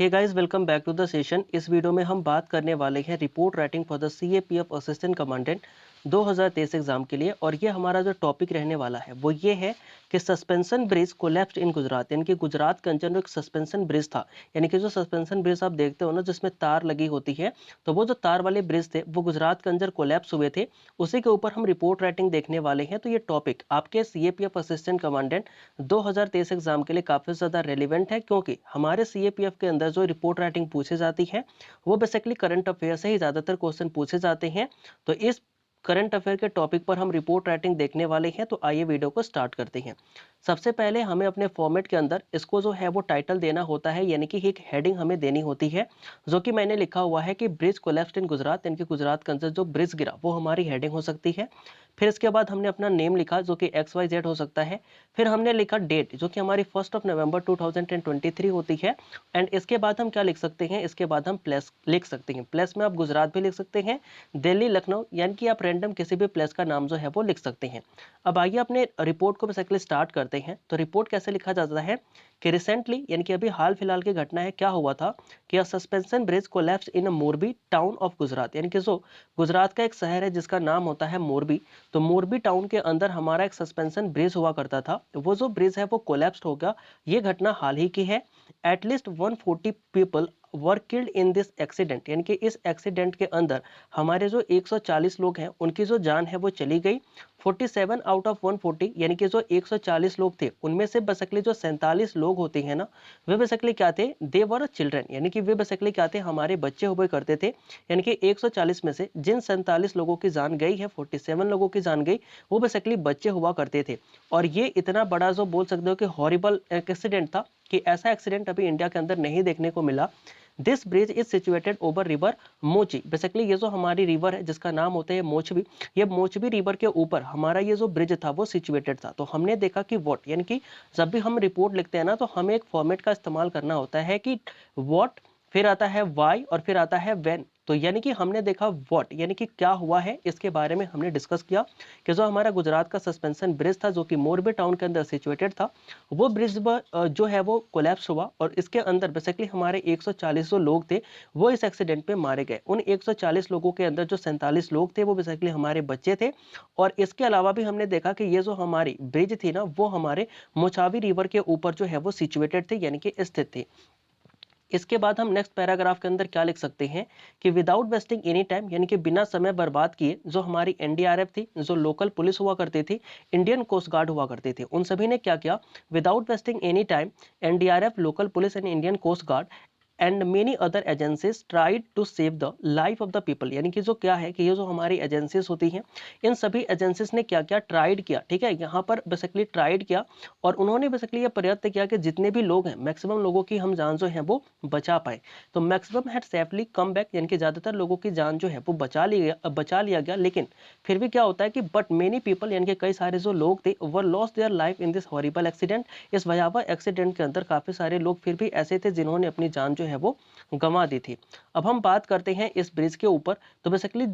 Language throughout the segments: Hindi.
Hey guys, welcome back to the session. इस वीडियो में हम बात करने वाले हैं report writing for the CAPF assistant commandant 2023 exam के लिए। और ये हमारा जो टॉपिक रहने वाला है वो ये है कि सस्पेंशन ब्रिज कोलैप्स्ड इन गुजरात, यानी कि गुजरात के अंदर एक सस्पेंशन ब्रिज था। यानी कि जो सस्पेंशन ब्रिज आप देखते हो ना, जिसमें तार लगी होती है, तो वो जो तार वाले ब्रिज थे वो गुजरात के अंदर कोलैप्स हुए थे। उसी के ऊपर हम रिपोर्ट राइटिंग देखने वाले हैं। तो ये टॉपिक आपके सीएपीएफ असिस्टेंट कमांडेंट 2023 एग्जाम के लिए काफी ज्यादा रेलिवेंट है, क्योंकि हमारे सीएपीएफ के अंदर जो रिपोर्ट राइटिंग पूछी जाती है वो बेसिकली करंट अफेयर से ही ज्यादातर क्वेश्चन पूछे जाते हैं। तो इस करंट अफेयर के टॉपिक पर हम रिपोर्ट राइटिंग देखने वाले हैं। तो आइए वीडियो को स्टार्ट करते हैं। सबसे पहले हमें अपने फॉर्मेट के अंदर इसको जो है वो टाइटल देना होता है, यानी कि एक हेडिंग हमें देनी होती है, जो कि मैंने लिखा हुआ है कि ब्रिज कोलैप्स्ड इन गुजरात, यानी कि गुजरात के अंदर जो ब्रिज गिरा वो हमारी हेडिंग हो सकती है। फिर इसके बाद हमने अपना नेम लिखा, जो कि XYZ हो सकता है। फिर हमने लिखा डेट, जो कि हमारी 1 नवंबर 2023 होती है। एंड इसके बाद हम क्या लिख सकते हैं, इसके बाद हम प्लेस लिख सकते हैं। प्लेस में आप गुजरात भी लिख सकते हैं, दिल्ली, लखनऊ, यानी कि आप रैंडम किसी भी प्लेस का नाम जो है वो लिख सकते हैं। अब आइए अपने रिपोर्ट को बेसिकली स्टार्ट करते हैं। तो रिपोर्ट कैसे लिखा जाता है कि रिसेंटली, यानी कि अभी हाल फिलहाल की घटना है, क्या हुआ था कि suspension bridge collapse in Morbi town of Gujarat, यानी कि जो गुजरात का एक शहर है जिसका नाम होता है मोरबी। तो मोरबी टाउन के अंदर हमारा एक सस्पेंशन ब्रिज हुआ करता था, वो जो ब्रिज है वो कोलैप्स हो गया। ये घटना हाल ही की है। At least 140 people were killed in this accident, यानी कि इस एक्सीडेंट के अंदर हमारे जो 140 लोग हैं उनकी जो जान है वो चली गई। 47 आउट ऑफ 140, यानी कि जो 140 लोग थे उनमें से बेसिकली जो 47 लोग होते हैं ना, वे बेसिकली क्या थे, दे वर चिल्ड्रन, यानी कि वे बेसिकली क्या थे, हमारे बच्चे हुए करते थे। यानी कि 140 में से जिन 47 लोगों की जान गई है, 47 लोगों की जान गई, वो बेसिकली बच्चे हुआ करते थे। और ये इतना बड़ा जो बोल सकते हो कि हॉरिबल एक्सीडेंट था, कि ऐसा एक्सीडेंट अभी इंडिया के अंदर नहीं देखने को मिला। This bridge is situated over river मोची। बेसिकली ये जो हमारी रिवर है जिसका नाम होता है मोचवी, ये मोचवी रिवर के ऊपर हमारा ये जो ब्रिज था वो सिचुएटेड था। तो हमने देखा कि व्हाट, यानी कि जब भी हम रिपोर्ट लिखते हैं ना, तो हमें एक फॉर्मेट का इस्तेमाल करना होता है कि व्हाट, फिर आता है वाई, और फिर आता है व्हेन। तो यानी कि हमने देखा व्हाट, यानी कि क्या हुआ है, इसके बारे में हमने डिस्कस किया कि जो हमारा गुजरात का सस्पेंशन ब्रिज था, जो कि मोरबी टाउन के अंदर सिचुएटेड था, वो ब्रिज जो है वो कोलैप्स हुआ। और इसके अंदर बेसिकली हमारे 140 जो लोग थे वो इस एक्सीडेंट में मारे गए। उन 140 लोगों के अंदर जो 47 लोग थे वो बेसिकली हमारे बच्चे थे। और इसके अलावा भी हमने देखा कि ये जो हमारी ब्रिज थी ना, वो हमारे मोचावी रिवर के ऊपर जो है वो सिचुएटेड थी, यानी कि स्थित थी। इसके बाद हम नेक्स्ट पैराग्राफ के अंदर क्या लिख सकते हैं कि विदाउट वेस्टिंग एनी टाइम, यानी कि बिना समय बर्बाद किए, जो हमारी एनडीआरएफ थी, जो लोकल पुलिस हुआ करती थी, इंडियन कोस्ट गार्ड हुआ करते थे, उन सभी ने क्या किया, without wasting any time, NDRF, local police and Indian coast guard and many other agencies tried to save the life of the people. यानी कि जो क्या है कि ये जो हमारी एजेंसीज होती हैं, इन सभी एजेंसीज ने क्या क्या ट्राइड किया, ठीक है, यहाँ पर बेसिकली ट्राइड किया। और उन्होंने बेसिकली ये प्रयत्न किया कि जितने भी लोग हैं, मैक्सिमम लोगों की हम जान जो है वो बचा पाए। तो maximum had safely come back, यानी कि ज्यादातर लोगों की जान जो है वो बचा लिया गया। लेकिन फिर भी क्या होता है कि बट मेनी पीपल, यानी कि कई सारे जो लोग थे, वर lost their life in this horrible accident. इस भयावह एक्सीडेंट के अंदर काफी सारे लोग फिर भी ऐसे थे जिन्होंने अपनी जान जो है वो गंवा दी थी। अब हम बात करते हैं इस ब्रिज के ऊपर। तो बेसिकली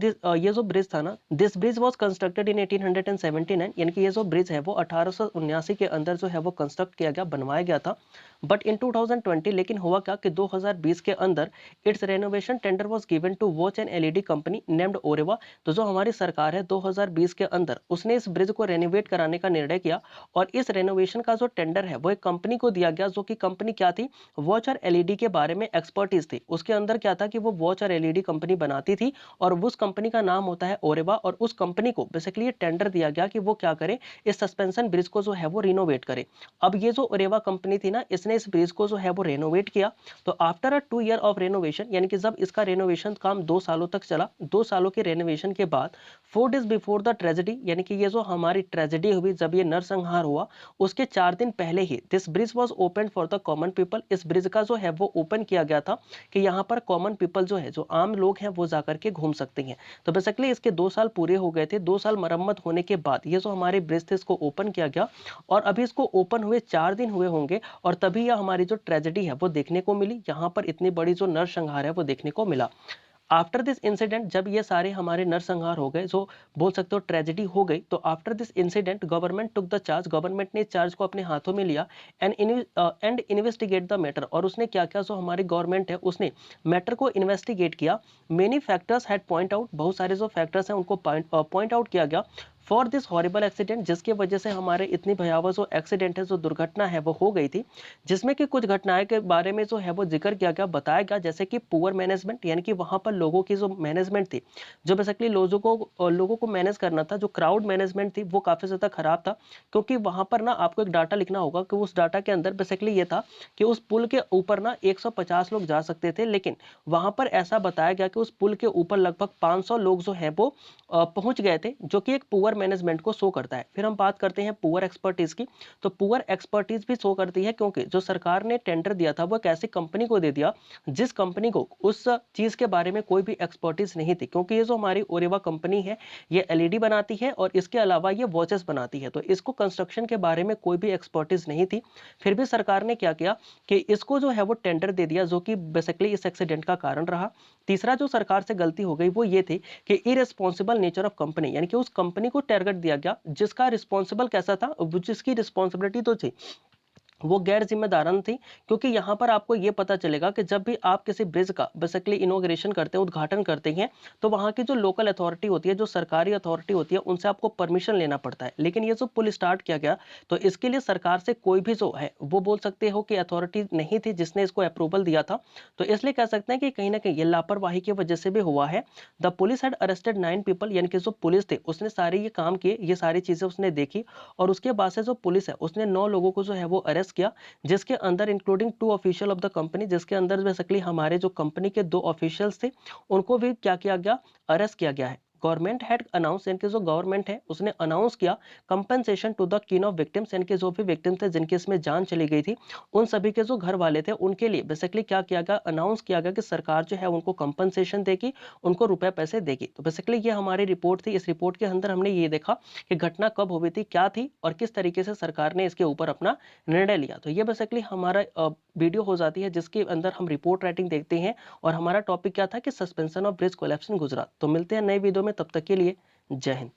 ये जो ब्रिज था ना, this bridge was constructed in 1879, यानी कि ये जो ब्रिज है वो 1879 के अंदर जो है वो कंस्ट्रक्ट किया गया, बनवाया गया था। बट इन 2020, लेकिन हुआ क्या कि 2020 के अंदर its renovation tender was given to watch and LED company named Oreva. तो जो हमारी सरकार है 2020 के अंदर, उसने इस ब्रिज को रेनोवेट कराने का निर्णय किया। और इस रेनोवेशन का जो टेंडर है वो एक कंपनी को दिया गया, जो कि कंपनी क्या थी, वॉच और एलईडी के बारे में एक्सपर्टीज थी। उसके अंदर क्या था कि वो वॉच और एलईडी कंपनी बनाती थी, और उस कंपनी का नाम होता है ओरेवा। और उस कंपनी को बेसिकली ये टेंडर दिया गया कि वो क्या करे, इस सस्पेंशन ब्रिज को जो है वो रिनोवेट करे। अब ये जो ओरेवा कंपनी थी ना, इसने इस ब्रिज को जो है वो रेनोवेट किया। तो after a 2 year of renovation, यानी कि जब इसका रेनोवेशन काम 2 सालों तक चला, 2 सालों के रेनोवेशन के बाद 4 डेज बिफोर द ट्रेजेडी, यानी कि ये जो हमारी ट्रेजेडी हुई, जब ये नरसंहार हुआ, उसके 4 दिन पहले ही this bridge was open for the common people. इस ब्रिज का जो है वो ओपन किया गया था कि यहाँ पर कॉमन पीपल जो है, जो आम लोग हैं, वो जाकर के घूम सकते हैं। तो बेसिकली इसके 2 साल पूरे हो गए थे। 2 साल मरम्मत होने के बाद ये जो हमारे ब्रिज थे, इसको ओपन किया गया। और अभी इसको ओपन हुए 4 दिन हुए होंगे, और तभी यह हमारी जो ट्रेजेडी है वो देखने को मिली। यहाँ पर इतनी बड़ी जो नरसंहार है वो देखने को मिला। आफ्टर दिस इंसिडेंट, जब ये सारे हमारे नरसंहार हो गए, जो बोल सकते हो ट्रेजेडी हो गई, तो after this incident government took the charge, government ने चार्ज को अपने हाथों में लिया एंड इन्वेस्टिगेट द मैटर। और उसने क्या किया, जो हमारी गवर्नमेंट है उसने मैटर को इन्वेस्टिगेट किया। Many factors had point out, बहुत सारे जो फैक्टर्स हैं उनको पॉइंट आउट किया गया फॉर दिस हॉरिबल एक्सीडेंट, जिसकी वजह से हमारे इतनी भयावह जो एक्सीडेंट है, जो दुर्घटना है वो हो गई थी। जिसमें कि कुछ घटनाएं के बारे में जो है वो जिक्र किया गया, बताया गया, जैसे कि पुअर मैनेजमेंट, यानी कि वहां पर लोगों की जो मैनेजमेंट थी, जो बेसिकली लोगों को मैनेज करना था, जो क्राउड मैनेजमेंट थी वो काफी ज्यादा खराब था। क्योंकि वहां पर ना आपको एक डाटा लिखना होगा कि उस डाटा के अंदर बेसिकली ये था कि उस पुल के ऊपर ना 150 लोग जा सकते थे, लेकिन वहां पर ऐसा बताया गया कि उस पुल के ऊपर लगभग 500 लोग जो है वो पहुंच गए थे, जो कि एक पुअर मैनेजमेंट को शो करता है। फिर हम बात करते हैं पुअर एक्सपर्टीज की, तो पुअर एक्सपर्टीज भी शो करती है, क्योंकि जो सरकार ने टेंडर दिया था वो एक ऐसी कंपनी को दे दिया जिस कंपनी को उस चीज के बारे में कोई भी एक्सपर्टीज नहीं थी। क्योंकि ये जो हमारी ओरेवा कंपनी है, ये एलईडी बनाती है और इसके अलावा ये वॉचेस बनाती है, तो इसको कंस्ट्रक्शन के बारे में कोई भी एक्सपर्टीज नहीं थी। फिर भी सरकार ने क्या किया कि इसको जो है वो टेंडर दे दिया, जो कि बेसिकली इस एक्सीडेंट का कारण रहा। तीसरा जो सरकार से गलती हो गई वो ये थी कि इरेस्पॉन्सिबल नेचर ऑफ कंपनी, यानी कि उस कंपनी को टारगेट दिया गया जिसका रिस्पॉन्सिबल कैसा था, जिसकी रिस्पॉन्सिबिलिटी तो थी वो गैर जिम्मेदारान थी। क्योंकि यहां पर आपको यह पता चलेगा कि जब भी आप किसी ब्रिज का बेसिकली इनॉग्रेशन करते हैं, उद्घाटन करते हैं, तो वहां की जो लोकल अथॉरिटी होती है, जो सरकारी अथॉरिटी होती है, उनसे आपको परमिशन लेना पड़ता है। लेकिन ये जो पुल स्टार्ट किया गया, तो इसके लिए सरकार से कोई भी जो है वो बोल सकते हो कि अथॉरिटी नहीं थी जिसने इसको अप्रूवल दिया था। तो इसलिए कह सकते हैं कि कहीं ना कहीं ये लापरवाही की वजह से भी हुआ है। The police had arrested 9 people, यानी कि जो पुलिस थे उसने सारे ये काम किए, ये सारी चीजें उसने देखी, और उसके बाद से जो पुलिस है उसने 9 लोगों को जो है वो अरेस्ट किया, जिसके अंदर including 2 official of the company, जिसके अंदर बेसिकली हमारे जो कंपनी के 2 ऑफिशियल्स थे उनको भी क्या किया गया, अरेस्ट किया गया है। गवर्नमेंट हैड अनाउंस, यानी कि जो गवर्नमेंट है उसने अनाउंस किया कंपनसेशन टू द किन ऑफ विक्टिम्स, यानी कि जो भी विक्टिम थे जिनके इसमें जान चली गई थी, उन सभी के जो घर वाले थे उनके लिए बेसिकली क्या किया गया, अनाउंस किया गया कि सरकार जो है उनको कंपनसेशन देगी, उनको रुपए पैसे देगी। तो बेसिकली ये हमारी रिपोर्ट थी। इस रिपोर्ट के अंदर हमने ये देखा कि घटना कब हुई थी, क्या थी, और किस तरीके से सरकार ने इसके ऊपर अपना निर्णय लिया। तो ये बेसिकली हमारा वीडियो हो जाती है, जिसके अंदर हम रिपोर्ट राइटिंग देखते हैं, और हमारा टॉपिक क्या था कि सस्पेंशन ऑफ ब्रिज कोलैप्स इन गुजरात। तो मिलते हैं नए वीडियो में, तब तक के लिए जय हिंद।